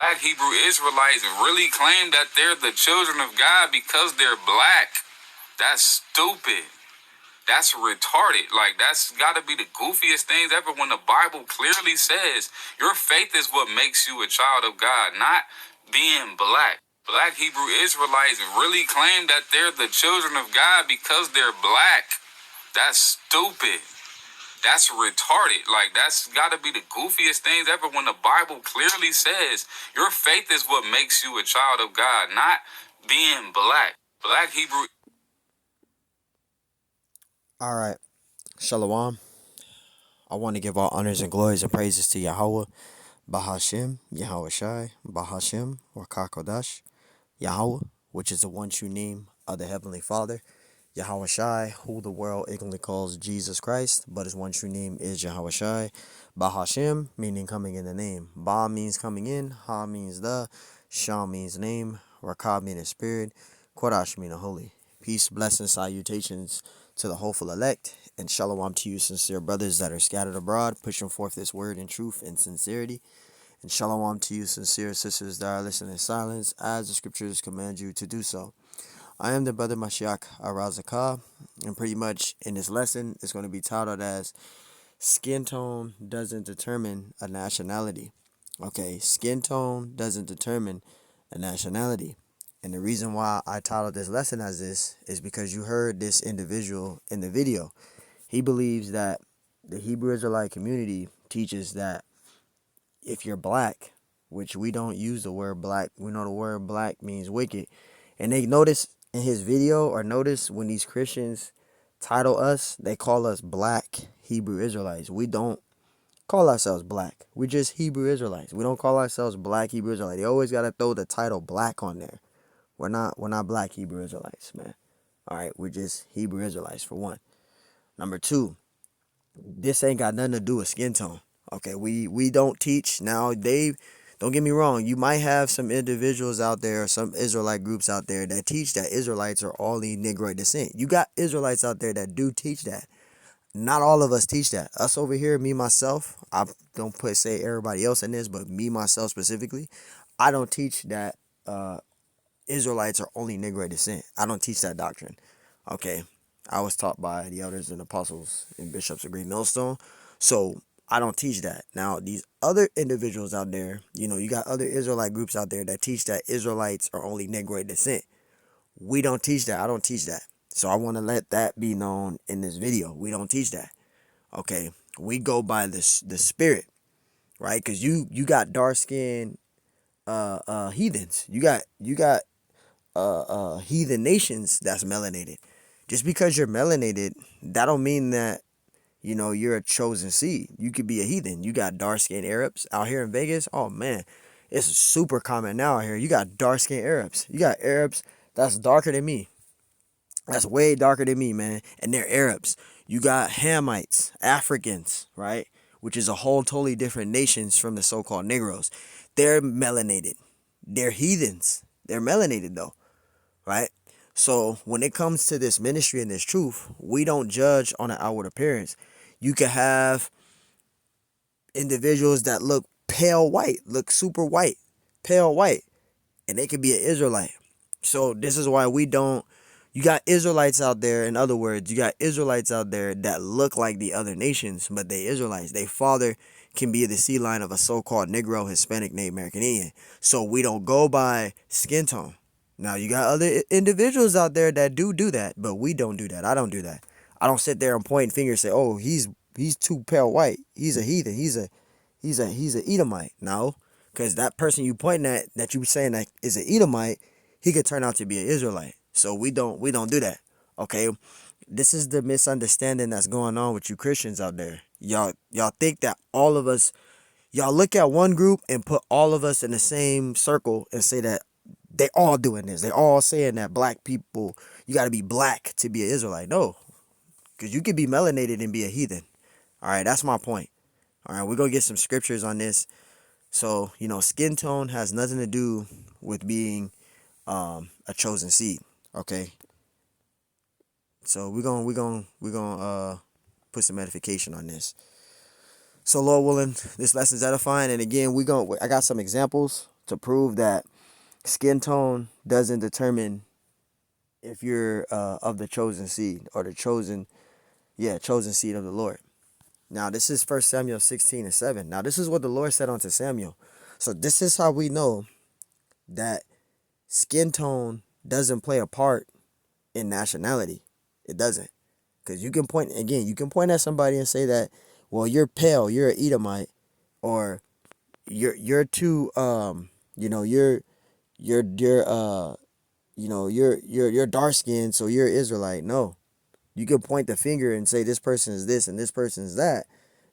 Black Hebrew Israelites really claim that they're the children of God because they're black. That's stupid. That's retarded. Like, that's got to be the goofiest things ever when the Bible clearly says your faith is what makes you a child of God, not being black. Black Hebrew Israelites really claim that they're the children of God because they're black. That's stupid. That's retarded. Like, that's got to be the goofiest things ever when the Bible clearly says your faith is what makes you a child of God, not being black. Black Hebrew. All right. Shalom. I want to give all honors and glories and praises to Yahweh, Bahashem, Yahweh Shai, Bahashem, or Kakodash, Yahweh, which is the one true name of the Heavenly Father, Yahweh Shai, who the world ignorantly calls Jesus Christ, but his one true name is Yahweh Shai, Bahashem, meaning coming in the name. Ba means coming in, Ha means the, Shah means name, Rakab meaning spirit, Kodash meaning holy. Peace, blessings, salutations to the hopeful elect, and shalom to you sincere brothers that are scattered abroad, pushing forth this word in truth and sincerity. And shalom to you sincere sisters that are listening in silence, as the scriptures command you to do so. I am the brother Mashiach Arazakah, and pretty much in this lesson, it's going to be titled as Skin Tone Doesn't Determine a Nationality. Okay, skin tone doesn't determine a nationality. And the reason why I titled this lesson as this is because you heard this individual in the video. He believes that the Hebrew Israelite community teaches that if you're black, which we don't use the word black, we know the word black means wicked. And they notice in his video, or notice when these Christians title us, they call us black Hebrew Israelites. We don't call ourselves black. We're just Hebrew Israelites. We don't call ourselves black Hebrew Israelites. They always gotta throw the title black on there. We're not black Hebrew Israelites, man. All right, we're just Hebrew Israelites for one. Number two, this ain't got nothing to do with skin tone. Okay, we don't teach. Now, don't get me wrong, you might have some individuals out there, some Israelite groups out there that teach that Israelites are only Negroid descent. You got Israelites out there that do teach that. Not all of us teach that. Us over here, me myself, I don't say everybody else in this, but me myself specifically, I don't teach that Israelites are only Negroid descent. I don't teach that doctrine. Okay, I was taught by the elders and apostles and bishops of Great Millstone, so I don't teach that. Now, these other individuals out there, you got other Israelite groups out there that teach that Israelites are only Negroid descent. We don't teach that. I don't teach that. So I want to let that be known in this video. We don't teach that. Okay, we go by the spirit, right? Because you got dark skinned heathens. You got heathen nations that's melanated. Just because you're melanated, that don't mean that you're a chosen seed. You could be a heathen. You got dark skinned Arabs out here in Vegas. Oh man, it's super common now out here. You got dark skinned Arabs. You got Arabs that's darker than me. That's way darker than me, man. And they're Arabs. You got Hamites, Africans, right? Which is a whole totally different nations from the so-called Negroes. They're melanated. They're heathens. They're melanated though, right? So when it comes to this ministry and this truth, we don't judge on an outward appearance. You could have individuals that look pale white, look super white, pale white, and they could be an Israelite. So this is why we don't. You got Israelites out there, in other words, you got Israelites out there that look like the other nations, but they Israelites. Their father can be the seed line of a so-called Negro, Hispanic, Native American Indian. So we don't go by skin tone. Now, you got other individuals out there that do that, but we don't do that. I don't do that. I don't sit there and point fingers and say, oh, he's too pale white. He's a heathen. He's a Edomite. No, because that person you pointing at, that you saying that is an Edomite, he could turn out to be an Israelite. So we don't do that. Okay, this is the misunderstanding that's going on with you Christians out there. Y'all think that all of us, y'all look at one group and put all of us in the same circle and say that they all doing this. They all saying that black people, you got to be black to be an Israelite. No, because you could be melanated and be a heathen. All right, that's my point. All right, we're going to get some scriptures on this. So, skin tone has nothing to do with being a chosen seed. Okay. So we're gonna put some edification on this. So Lord willing, this lesson's edifying, and again I got some examples to prove that skin tone doesn't determine if you're of the chosen seed or the chosen seed of the Lord. Now, this is 1 Samuel 16:7. Now, this is what the Lord said unto Samuel. So this is how we know that skin tone doesn't play a part in nationality. It doesn't. Because you can point at somebody and say that, well, you're pale, you're an Edomite, or you're too you're dark skinned, so you're Israelite. No. You can point the finger and say this person is this and this person is that,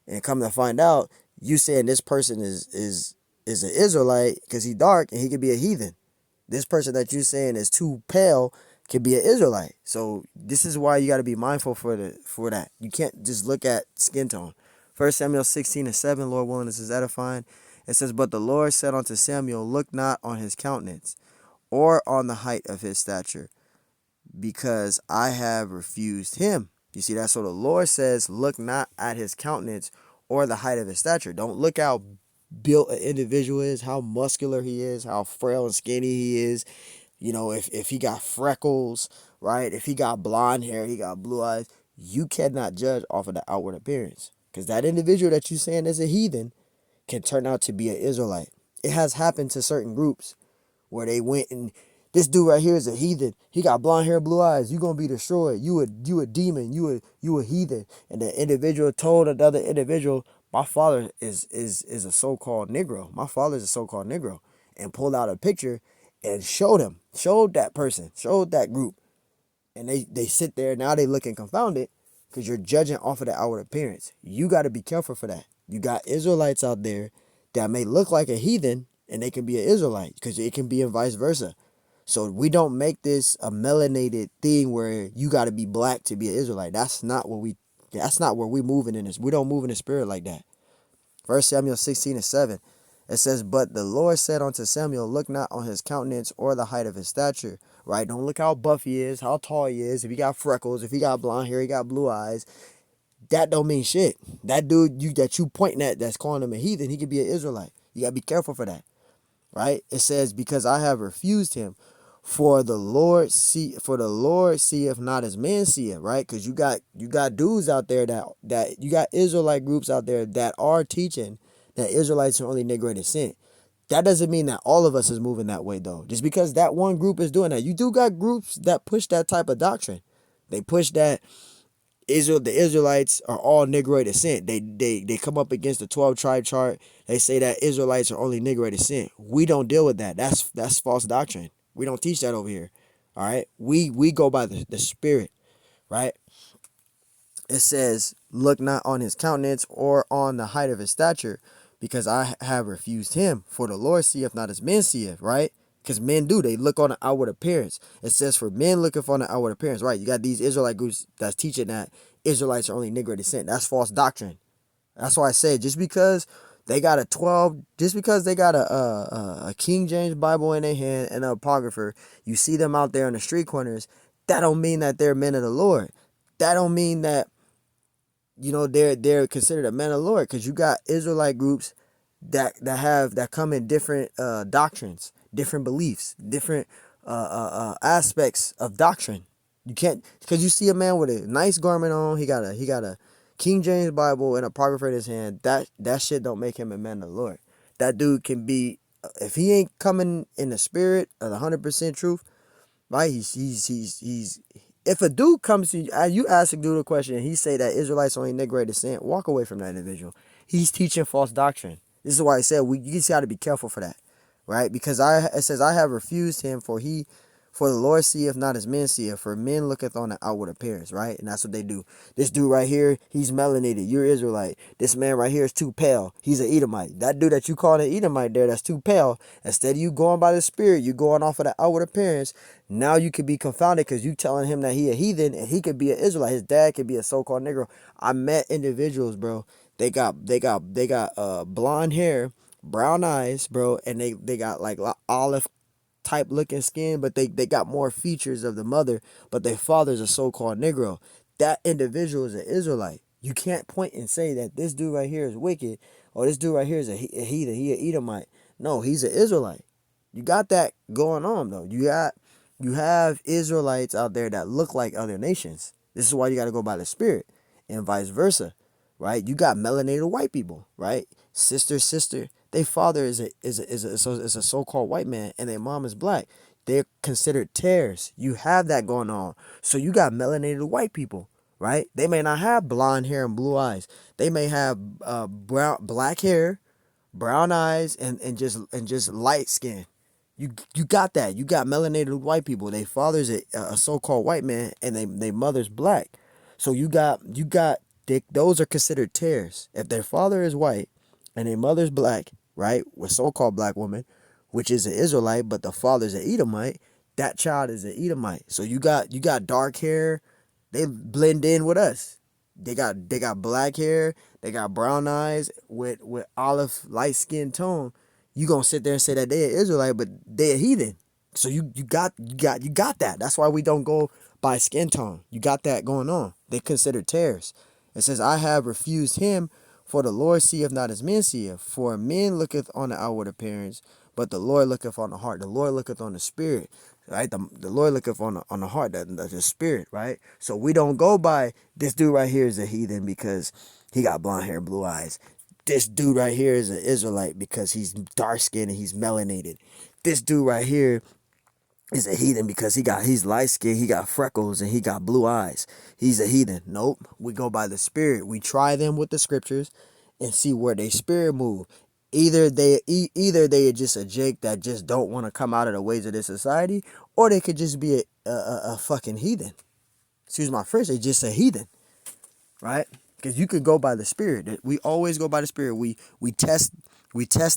and come to find out, you saying this person is an Israelite because he dark and he could be a heathen. This person that you saying is too pale could be an Israelite. So this is why you got to be mindful for that. You can't just look at skin tone. 1 Samuel 16:7, Lord willing, this is edifying. It says, but the Lord said unto Samuel, look not on his countenance or on the height of his stature, because I have refused him. You see that? So the Lord says, look not at his countenance or the height of his stature. Don't look how built an individual is, how muscular he is, how frail and skinny he is. If he got freckles, right? If he got blonde hair, he got blue eyes. You cannot judge off of the outward appearance, because that individual that you saying is a heathen can turn out to be an Israelite. It has happened to certain groups where they went and this dude right here is a heathen. He got blonde hair, blue eyes. You gonna be destroyed. You a demon. You a heathen. And the individual told another individual, my father is a so-called Negro. My father is a so-called Negro, and pulled out a picture and showed that person, showed that group, and they sit there. Now they looking confounded because you're judging off of the outward appearance. You got to be careful for that. You got Israelites out there that may look like a heathen and they can be an Israelite, because it can be and vice versa. So we don't make this a melanated thing where you got to be black to be an Israelite. That's not where we moving in this. We don't move in the spirit like that. 1 Samuel 16:7. It says, but the Lord said unto Samuel, look not on his countenance or the height of his stature. Right? Don't look how buff he is, how tall he is, if he got freckles, if he got blonde hair, he got blue eyes. That don't mean shit. That dude that you pointing at that's calling him a heathen, he could be an Israelite. You gotta be careful for that. Right? It says, because I have refused him. For the Lord seeth not as man seeth, right? Because you got dudes out there that you got Israelite groups out there that are teaching that Israelites are only Negro descent. That doesn't mean that all of us is moving that way, though. Just because that one group is doing that, you do got groups that push that type of doctrine. They push that the Israelites are all Negro descent. They come up against the 12 tribe chart. They say that Israelites are only Negro descent. We don't deal with that. That's false doctrine. We don't teach that over here. All right. We go by the spirit, right? It says, look not on his countenance or on the height of his stature, because I have refused him. For the Lord seeth not as men seeth, right? Because men do. They look on the outward appearance. It says, for men looketh on the outward appearance, right? You got these Israelite groups that's teaching that Israelites are only Negro descent. That's false doctrine. That's why I said, just because they got a King James Bible in their hand and an apocrypher, you see them out there on the street corners, that don't mean that they're men of the Lord. That don't mean that they're considered a man of the Lord, because you got Israelite groups that come in different doctrines, different beliefs, different aspects of doctrine. You can't, because you see a man with a nice garment on, he got a King James Bible and a apocrypha in his hand. That shit don't make him a man of the Lord. That dude can be, if he ain't coming in the spirit of the 100% truth, right? He's if a dude comes to you ask a dude a question and he say that Israelites only Negro descent, walk away from that individual. He's teaching false doctrine. This is why I said you just got to be careful for that, right? Because it says I have refused him, for the Lord seeth not as men seeth, for men looketh on the outward appearance, right? And that's what they do. This dude right here, he's melanated. You're Israelite. This man right here is too pale. He's an Edomite. That dude that you call an Edomite there, that's too pale. Instead of you going by the spirit, you going off of the outward appearance. Now you could be confounded because you telling him that he a heathen and he could be an Israelite. His dad could be a so-called Negro. I met individuals, bro. They got blonde hair, brown eyes, bro, and they got like olive type looking skin, but they got more features of the mother, but their father's a so-called Negro. That individual is an Israelite. You can't point and say that this dude right here is wicked, or this dude right here is a heathen, he an Edomite. No, he's an Israelite. You got that going on though. You have Israelites out there that look like other nations. This is why you got to go by the Spirit, and vice versa, right? You got melanated white people, right? Sister. Their father is a so-called white man, and their mom is black. They're considered tares. You have that going on. So you got melanated white people, right? They may not have blonde hair and blue eyes. They may have black hair, brown eyes, and just light skin. You got that. You got melanated white people. Their father's a so-called white man, and they mother's black. So those are considered tares. If their father is white and their mother's black, right, with so-called black woman, which is an Israelite, but the father's an Edomite, that child is an Edomite. So you got dark hair, they blend in with us. They got black hair, they got brown eyes with olive light skin tone. You gonna sit there and say that they're Israelite, but they're heathen. So you got that. That's why we don't go by skin tone. You got that going on. They consider tares. It says, I have refused him, for the Lord seeth not as men seeth. For men looketh on the outward appearance, but the Lord looketh on the heart. The Lord looketh on the spirit, right? The Lord looketh on the heart, the spirit, right? So we don't go by this dude right here is a heathen because he got blonde hair, blue eyes. This dude right here is an Israelite because he's dark skinned and he's melanated. This dude right here is a heathen because he's light skinned, he got freckles, and he got blue eyes. He's a heathen. Nope. We go by the spirit. We try them with the scriptures and see where they spirit move. Either they are just a Jake that just don't want to come out of the ways of this society, or they could just be a fucking heathen. Excuse my French, they just a heathen, right? Because you could go by the spirit. We always go by the spirit. We test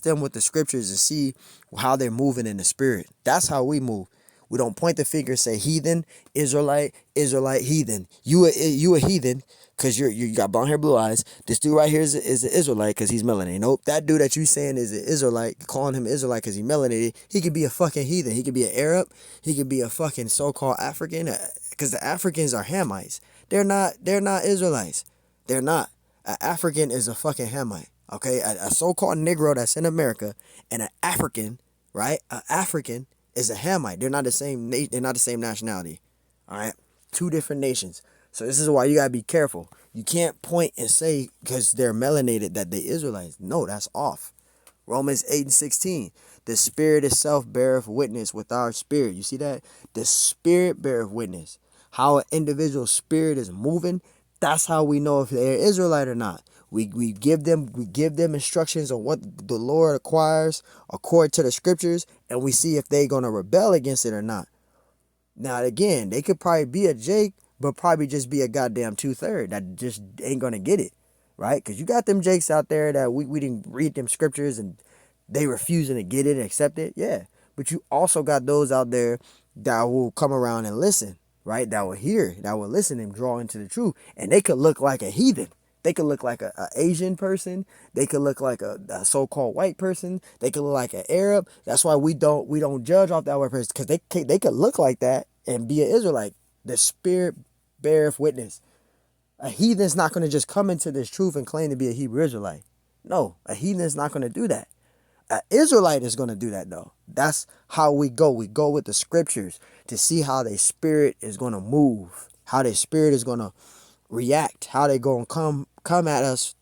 them with the scriptures and see how they're moving in the spirit. That's how we move. We don't point the finger and say heathen, Israelite, heathen. You a heathen because you got blonde hair, blue eyes. This dude right here is an Israelite because he's melanated. Nope, that dude that you saying is an Israelite, calling him Israelite because he's melanated, he could be a fucking heathen. He could be an Arab. He could be a fucking so-called African because the Africans are Hamites. They're not Israelites. They're not. An African is a fucking Hamite. Okay, a so-called Negro that's in America and an African, right? An African is a Hamite. They're not the same. They're not the same nationality. All right, two different nations. So this is why you gotta be careful. You can't point and say because they're melanated that they Israelites. No, that's off. Romans 8:16. The Spirit itself beareth witness with our spirit. You see that? The Spirit beareth witness. How an individual spirit is moving. That's how we know if they're Israelite or not. We give them instructions on what the Lord requires according to the scriptures, and we see if they're gonna rebel against it or not. Now again, they could probably be a Jake, but probably just be a goddamn 2/3 that just ain't gonna get it, right? Because you got them Jakes out there that we didn't read them scriptures and they refusing to get it and accept it, yeah. But you also got those out there that will come around and listen, right? That will hear, that will listen and draw into the truth, and they could look like a heathen. They could look like a Asian person. They could look like a so-called white person. They could look like an Arab. That's why we don't judge off that white person because they could look like that and be an Israelite. The Spirit beareth witness. A heathen's not going to just come into this truth and claim to be a Hebrew Israelite. No, a heathen's not going to do that. An Israelite is going to do that though. That's how we go. We go with the scriptures to see how their spirit is going to move, how their spirit is going to react, how they going to come at us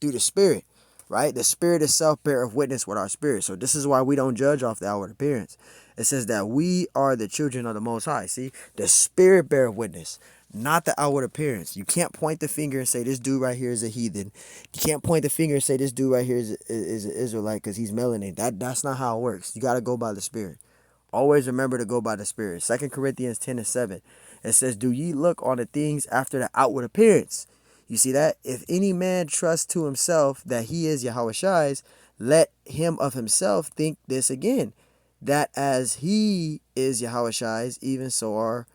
through the spirit, right? The Spirit itself beareth witness with our spirit. So this is why we don't judge off the outward appearance. It says that we are the children of the Most High. See, the Spirit beareth witness, not the outward appearance. You can't point the finger and say this dude right here is a heathen. You can't point the finger and say this dude right here is an Israelite because he's melanated. That's not how it works. You got to go by the Spirit. Always remember to go by the Spirit. 2 Corinthians 10:7. It says, do ye look on the things after the outward appearance? You see that? If any man trust to himself that he is Yahushai's, let him of himself think this again, that as he is Yahushai's, even so are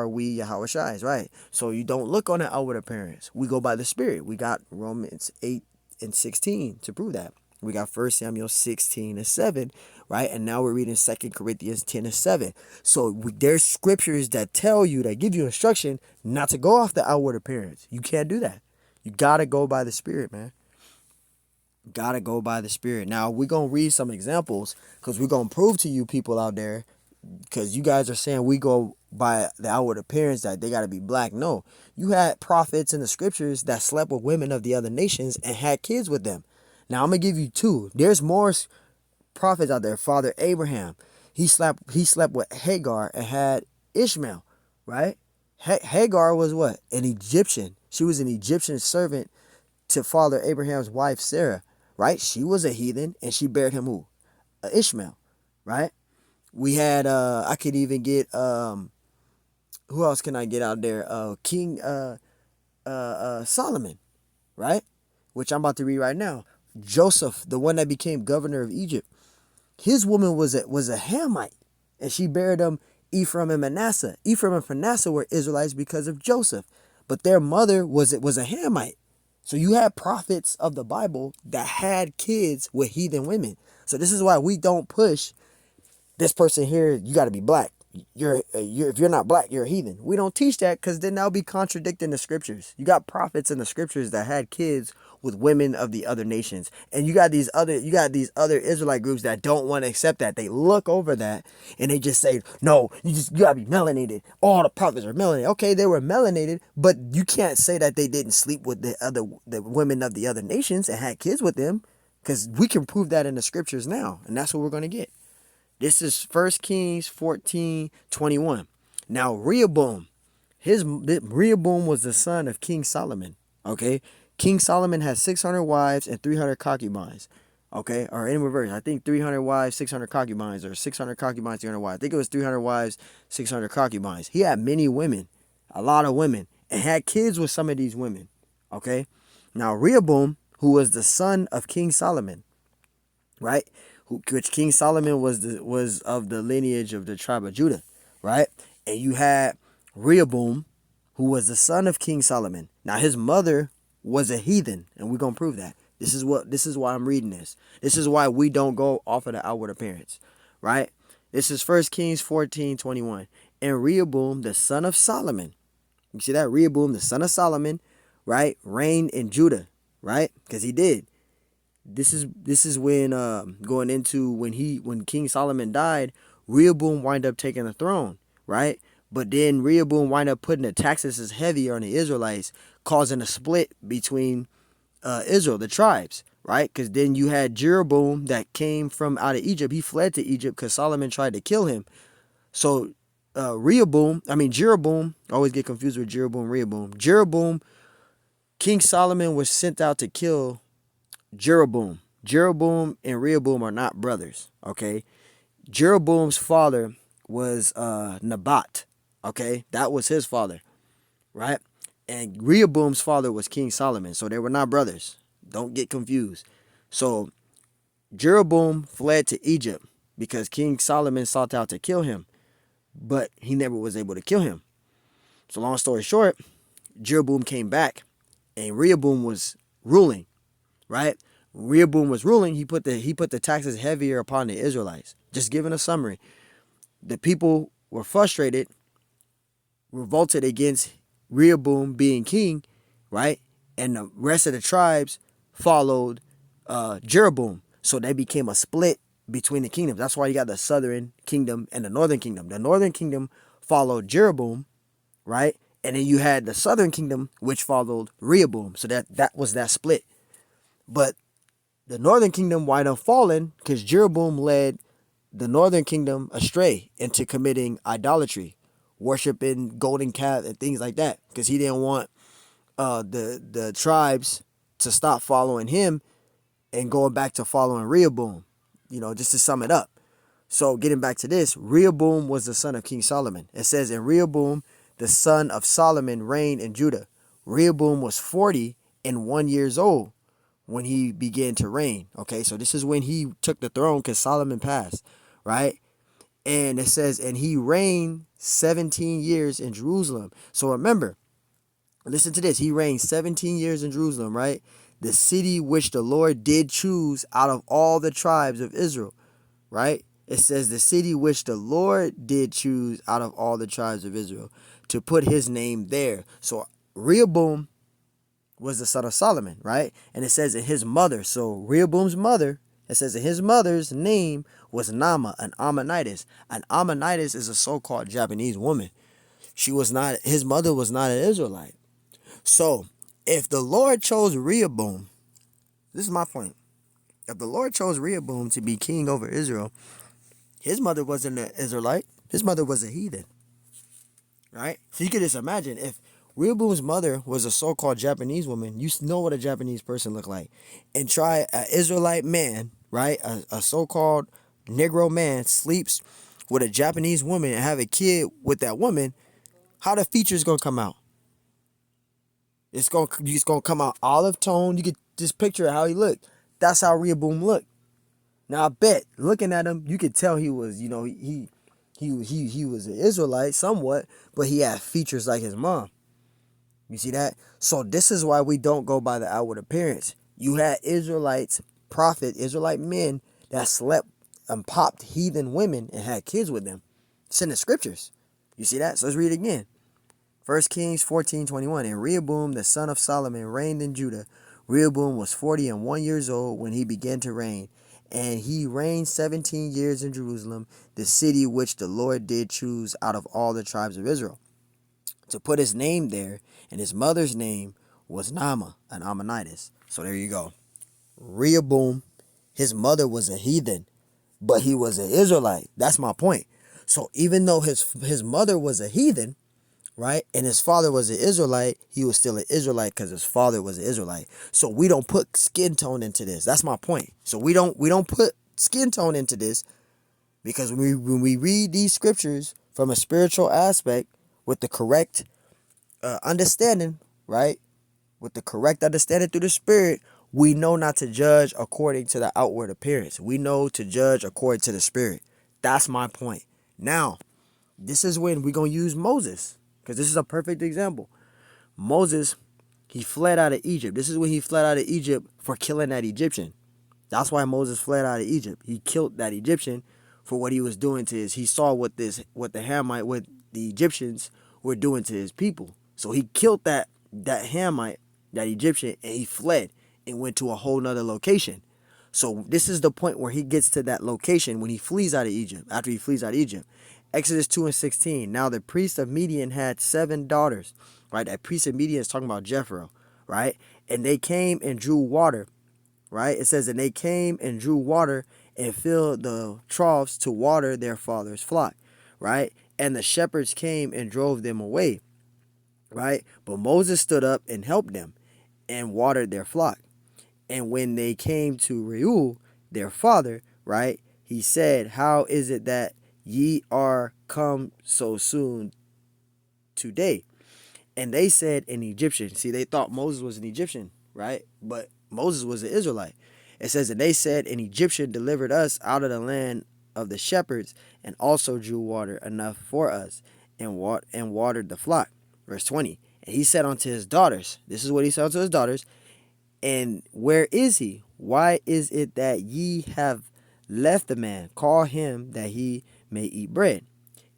we Yahushai's, right? So you don't look on the outward appearance. We go by the Spirit. We got Romans 8:16 to prove that. We got 1 Samuel 16:7, right? And now we're reading 2 Corinthians 10:7. So there's scriptures that tell you, that give you instruction not to go off the outward appearance. You can't do that. You got to go by the Spirit, man. Gotta go by the Spirit. Now, we're going to read some examples because we're going to prove to you people out there, because you guys are saying we go by the outward appearance that they got to be black. No, you had prophets in the scriptures that slept with women of the other nations and had kids with them. Now, I'm going to give you two. There's more prophets out there. Father Abraham, he slept with Hagar and had Ishmael, right? Hagar was what? An Egyptian. She was an Egyptian servant to Father Abraham's wife Sarah, right? She was a heathen and she bare him who? Ishmael, right? We had I could even get who else can I get out there? King Solomon, right? Which I'm about to read right now. Joseph, the one that became governor of Egypt, his woman was a Hamite, and she bare them Ephraim and Manasseh. Ephraim and Manasseh were Israelites because of Joseph, but their mother was a Hamite. So you had prophets of the Bible that had kids with heathen women. So this is why we don't push this person here. You got to be black. You're if you're not black, you're a heathen. We don't teach that because then that'll be contradicting the scriptures. You got prophets in the scriptures that had kids with women of the other nations, and you got these other Israelite groups that don't want to accept that. They look over that and they just say, no, you gotta be melanated. All the prophets are melanated. Okay, they were melanated, but you can't say that they didn't sleep with the women of the other nations and had kids with them, because we can prove that in the scriptures now, and that's what we're gonna get. This is 1 Kings 14:21. Now Rehoboam, Rehoboam was the son of King Solomon. Okay, King Solomon had 600 wives and 300 concubines. Okay, or in reverse, I think 300 wives, 600 concubines, or 600 concubines, 300 wives. I think it was 300 wives, 600 concubines. He had many women, a lot of women, and had kids with some of these women. Okay, now Rehoboam, who was the son of King Solomon, right? Which King Solomon was of the lineage of the tribe of Judah, right? And you had Rehoboam, who was the son of King Solomon. Now his mother was a heathen, and we're gonna prove that. This is why I'm reading this. This is why we don't go off of the outward appearance, right? This is 1 Kings 14:21. And Rehoboam, the son of Solomon, you see that? Rehoboam, the son of Solomon, right, reigned in Judah, right? Because he did. This is when going into when King Solomon died, Rehoboam wind up taking the throne, right? But then Rehoboam wind up putting the taxes as heavier on the Israelites, causing a split between Israel, the tribes, right? Because then you had Jeroboam that came from out of Egypt. He fled to Egypt because Solomon tried to kill him. So Jeroboam, I always get confused with Rehoboam. King Solomon was sent out to kill Jeroboam. Jeroboam and Rehoboam are not brothers, okay? Jeroboam's father was Nabat, okay? That was his father, right? And Rehoboam's father was King Solomon, so they were not brothers. Don't get confused. So Jeroboam fled to Egypt because King Solomon sought out to kill him, but he never was able to kill him. So long story short, Jeroboam came back and Rehoboam was ruling, right? Rehoboam was ruling. He put the taxes heavier upon the Israelites. Just giving a summary. The people were frustrated, revolted against Rehoboam being king, right? And the rest of the tribes followed Jeroboam. So they became a split between the kingdoms. That's why you got the southern kingdom and the northern kingdom. The northern kingdom followed Jeroboam, right? And then you had the southern kingdom, which followed Rehoboam. So that was that split. But the northern kingdom wind up falling because Jeroboam led the northern kingdom astray into committing idolatry, worshiping golden calf and things like that, because he didn't want the tribes to stop following him and going back to following Rehoboam. Just to sum it up. So getting back to this, Rehoboam was the son of King Solomon. It says, and Rehoboam, the son of Solomon, reigned in Judah. Rehoboam was 41 years old when he began to reign. Okay, so this is when he took the throne because Solomon passed, right? And it says, and he reigned 17 years in Jerusalem. So remember, listen to this. He reigned 17 years in Jerusalem, right? The city which the Lord did choose out of all the tribes of Israel, right? It says the city which the Lord did choose out of all the tribes of Israel to put his name there. So Rehoboam was the son of Solomon, right? And it says in his mother, so Rehoboam's mother, it says in his mother's name was Nama, an Ammonitess. An Ammonitess is a so-called Japanese woman. She was not, his mother was not an Israelite. So if the Lord chose Rehoboam, this is my point. If the Lord chose Rehoboam to be king over Israel, his mother wasn't an Israelite. His mother was a heathen, right? So you could just imagine if Rehoboam's mother was a so-called Japanese woman, you know what a Japanese person look like. And try an Israelite man, right? A so-called Negro man sleeps with a Japanese woman and have a kid with that woman, how the features gonna come out? It's gonna come out olive tone. You could just picture how he looked. That's how Rehoboam looked. Now I bet looking at him, you could tell he was, he was an Israelite somewhat, but he had features like his mom. You see that? So this is why we don't go by the outward appearance. You had Israelite men that slept and popped heathen women and had kids with them. It's in the scriptures. You see that? So let's read it again. 1 Kings 14:21. And Rehoboam, the son of Solomon, reigned in Judah. Rehoboam was 41 years old when he began to reign. And he reigned 17 years in Jerusalem, the city which the Lord did choose out of all the tribes of Israel, to put his name there, and his mother's name was Naamah, an Ammonitess. So there you go. Rehoboam, his mother was a heathen, but he was an Israelite. That's my point. So even though his mother was a heathen, right, and his father was an Israelite, he was still an Israelite because his father was an Israelite. So we don't put skin tone into this. That's my point. So we don't put skin tone into this, because when we read these scriptures from a spiritual aspect with the correct understanding, right, with the correct understanding through the Spirit, we know not to judge according to the outward appearance. We know to judge according to the Spirit. That's my point. Now, this is when we're going to use Moses, because this is a perfect example. Moses, he fled out of Egypt. This is when he fled out of Egypt for killing that Egyptian. That's why Moses fled out of Egypt. He killed that Egyptian for what he was doing to he saw what the Egyptians were doing to his people. So he killed that Hamite, that Egyptian, and he fled and went to a whole nother location. So this is the point where he gets to that location when he flees out of Egypt, after he flees out of Egypt. Exodus 2:16. Now the priest of Midian had 7 daughters, right? That priest of Midian is talking about Jethro, right? And they came and drew water, right? It says, and they came and drew water and filled the troughs to water their father's flock, right? And the shepherds came and drove them away, right? But Moses stood up and helped them and watered their flock. And when they came to Reuel, their father, right, he said, how is it that ye are come so soon today? And they said, an Egyptian. See, they thought Moses was an Egyptian, right? But Moses was an Israelite. It says, and they said, an Egyptian delivered us out of the land of the shepherds, and also drew water enough for us, and watered the flock. Verse 20. And he said unto his daughters, this is what he said unto his daughters, and where is he? Why is it that ye have left the man? Call him that he may eat bread.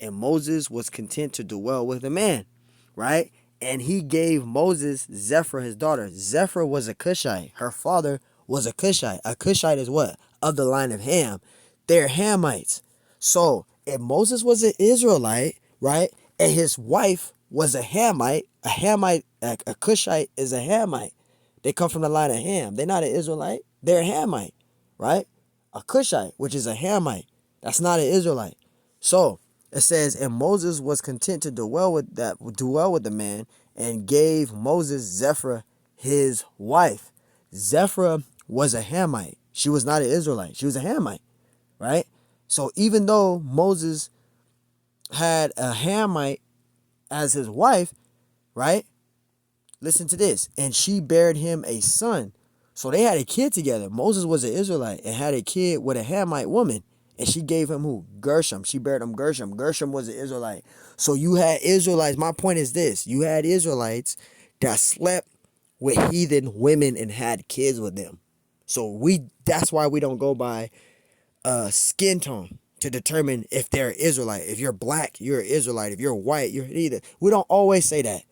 And Moses was content to dwell with the man, right? And he gave Moses Zephyr his daughter. Zephyr was a Cushite. Her father was a Cushite. A Cushite is what? Of the line of Ham. They're Hamites. So if Moses was an Israelite, right, and his wife was a Hamite, a Cushite is a Hamite. They come from the line of Ham. They're not an Israelite. They're a Hamite, right? A Cushite, which is a Hamite. That's not an Israelite. So it says, and Moses was content to dwell with the man, and gave Moses Zephyr his wife. Zephyr was a Hamite. She was not an Israelite. She was a Hamite, right? So even though Moses had a Hamite as his wife, right? Listen to this. And she bare him a son. So they had a kid together. Moses was an Israelite and had a kid with a Hamite woman. And she gave him who? Gershom. She bared him Gershom. Gershom was an Israelite. So you had Israelites. My point is this. You had Israelites that slept with heathen women and had kids with them. So that's why we don't go by skin tone to determine if they're Israelite. If you're black, you're an Israelite. If you're white, you're neither. We don't always say that.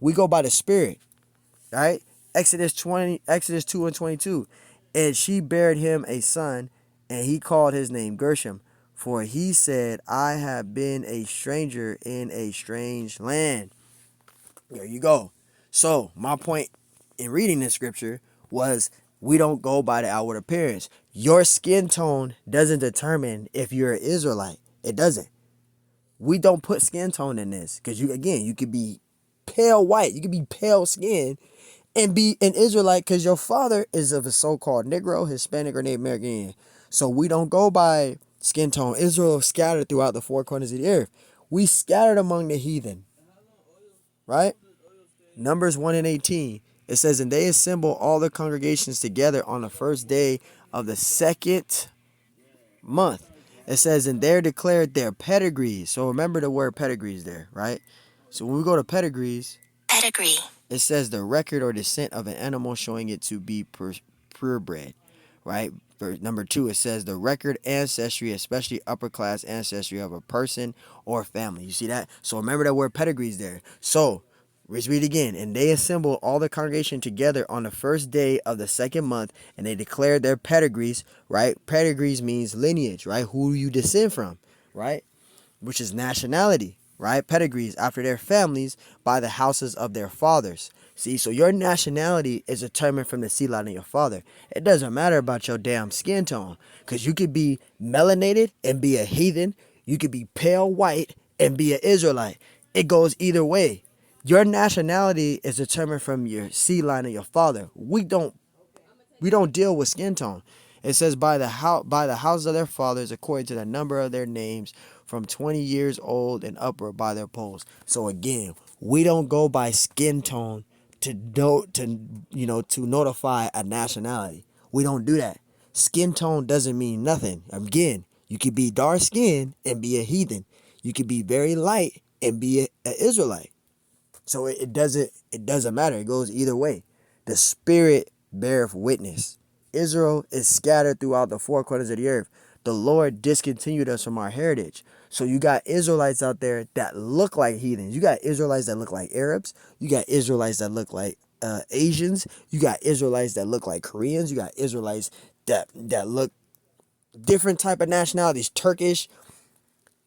We go by the Spirit, right? Exodus 2 and 22. And she bare him a son, and he called his name Gershom, for he said, I have been a stranger in a strange land. There you go. So my point in reading this scripture was, we don't go by the outward appearance. Your skin tone doesn't determine if you're an Israelite. It doesn't. We don't put skin tone in this, because you could be pale white, you could be pale skin and be an Israelite because your father is of a so-called Negro, Hispanic, or Native American. So we don't go by skin tone. Israel is scattered throughout the four corners of the earth. We scattered among the heathen, right? Numbers 1 and 18. It says, and they assemble all the congregations together on the first day of the second month. It says, and there declared their pedigrees. So remember the word pedigrees there, right? So when we go to pedigrees, pedigree, it says the record or descent of an animal showing it to be purebred, right? Number 2, it says the record ancestry, especially upper class ancestry of a person or family. You see that? So remember that word pedigrees there. So let's read again. And they assembled all the congregation together on the first day of the second month, and they declared their pedigrees, right? Pedigrees means lineage, right? Who you descend from, right? Which is nationality, right? Pedigrees after their families by the houses of their fathers. See, so your nationality is determined from the seed line of your father. It doesn't matter about your damn skin tone, because you could be melanated and be a heathen. You could be pale white and be an Israelite. It goes either way. Your nationality is determined from your seed line of your father. We don't deal with skin tone. It says by the house of their fathers according to the number of their names, from 20 years old and upward by their polls. So again, we don't go by skin tone to notify a nationality. We don't do that. Skin tone doesn't mean nothing. Again, you could be dark skinned and be a heathen. You could be very light and be an Israelite. So it doesn't matter. It goes either way. The Spirit beareth witness. Israel is scattered throughout the four corners of the earth. The Lord discontinued us from our heritage. So you got Israelites out there that look like heathens. You got Israelites that look like Arabs. You got Israelites that look like Asians. You got Israelites that look like Koreans. You got Israelites that look different type of nationalities. Turkish.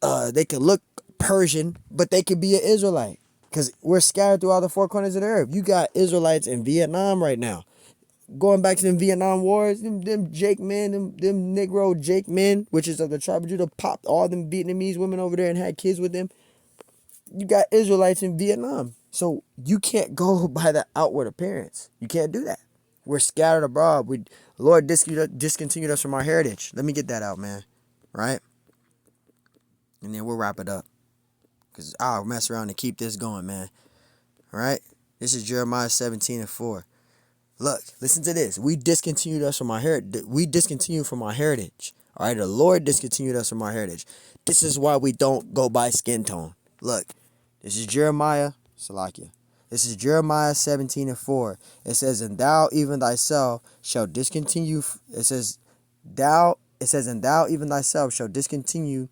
They could look Persian, but they could be an Israelite. Because we're scattered throughout the four corners of the earth. You got Israelites in Vietnam right now. Going back to them Vietnam wars, them Jake men, them Negro Jake men, which is of the tribe of Judah, popped all them Vietnamese women over there and had kids with them. You got Israelites in Vietnam. So you can't go by the outward appearance. You can't do that. We're scattered abroad. The Lord discontinued us from our heritage. Let me get that out, man. Right? And then we'll wrap it up. Because I'll mess around and keep this going, man. All right? This is Jeremiah 17 and 4. Look, listen to this. We discontinued us from our heritage. We discontinued from our heritage. All right? The Lord discontinued us from our heritage. This is why we don't go by skin tone. Look, this is Jeremiah. Salakia. This is Jeremiah 17 and 4. It says, and thou even thyself shall discontinue. And thou even thyself shall discontinue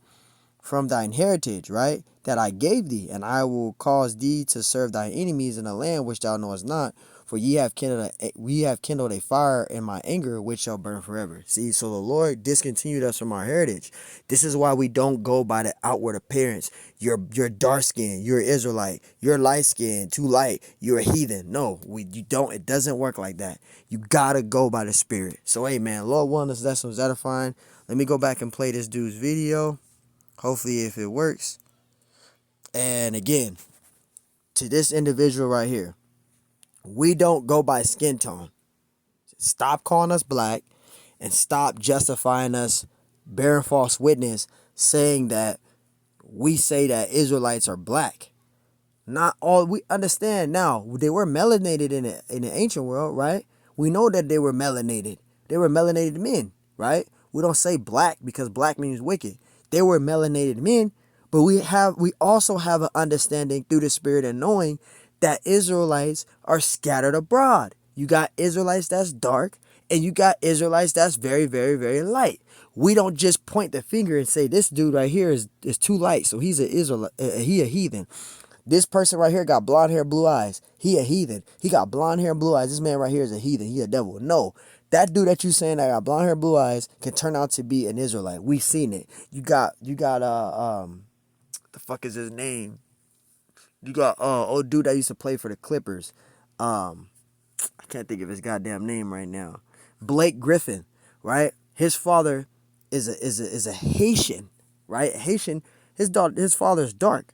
from thine heritage, right, that I gave thee, and I will cause thee to serve thy enemies in a land which thou knowest not, for we have kindled a fire in my anger, which shall burn forever. See, so the Lord discontinued us from our heritage. This is why we don't go by the outward appearance. You're dark skinned, you're Israelite. You're light skinned, too light, you're a heathen. No, you don't. It doesn't work like that. You gotta go by the Spirit. So, hey, man, Lord willing, this lesson was edifying. Let me go back and play this dude's video. Hopefully, if it works. And again, to this individual right here, we don't go by skin tone. Stop calling us black and stop justifying us bearing false witness, saying that we say that Israelites are black. Not all. We understand now. They were melanated in the ancient world, right? We know that they were melanated. They were melanated men, right? We don't say black because black means wicked. They were melanated men, but we also have an understanding through the Spirit and knowing that Israelites are scattered abroad. You got Israelites that's dark, and you got Israelites that's very, very, very light. We don't just point the finger and say this dude right here is too light, so he's an Israelite, he a heathen. This person right here got blonde hair, blue eyes. He a heathen. He got blonde hair and blue eyes. This man right here is a heathen. He a devil. No. That dude that you saying that got blonde hair, blue eyes can turn out to be an Israelite. We seen it. You got the fuck is his name? You got old dude that used to play for the Clippers. I can't think of his goddamn name right now. Blake Griffin, right? His father is a Haitian, right? Haitian. His father's dark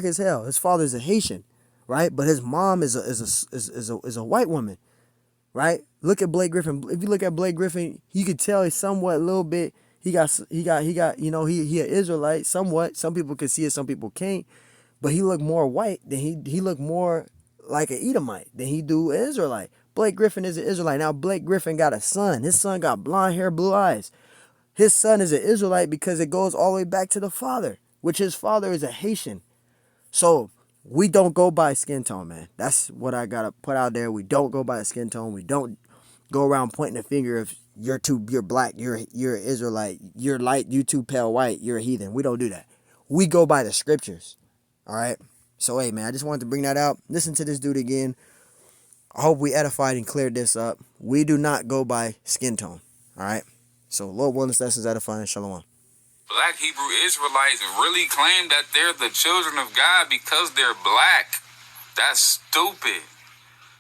as hell. His father's a Haitian, right? But his mom is a white woman, right? Look at Blake Griffin. If you look at Blake Griffin, you could tell he's somewhat a little bit. He got you know, he an Israelite somewhat. Some people can see it, some people can't. But he looked more white than he looked more like an Edomite than he do an Israelite. Blake Griffin is an Israelite. Now Blake Griffin got a son. His son got blonde hair, blue eyes. His son is an Israelite because it goes all the way back to the father, which his father is a Haitian. So we don't go by skin tone, man. That's what I gotta put out there. We don't go by skin tone. We don't go around pointing a finger if you're black, you're an Israelite, you're light, you too pale white, you're a heathen. We don't do that. We go by the scriptures. All right. So hey, man, I just wanted to bring that out. Listen to this dude again. I hope we edified and cleared this up. We do not go by skin tone. All right. So Lord willing, this lesson is edifying. Shalom. Black Hebrew Israelites really claim that they're the children of God because they're black. That's stupid.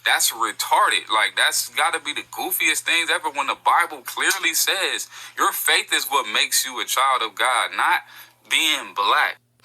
That's retarded. Like, that's got to be the goofiest things ever when the Bible clearly says your faith is what makes you a child of God, not being black.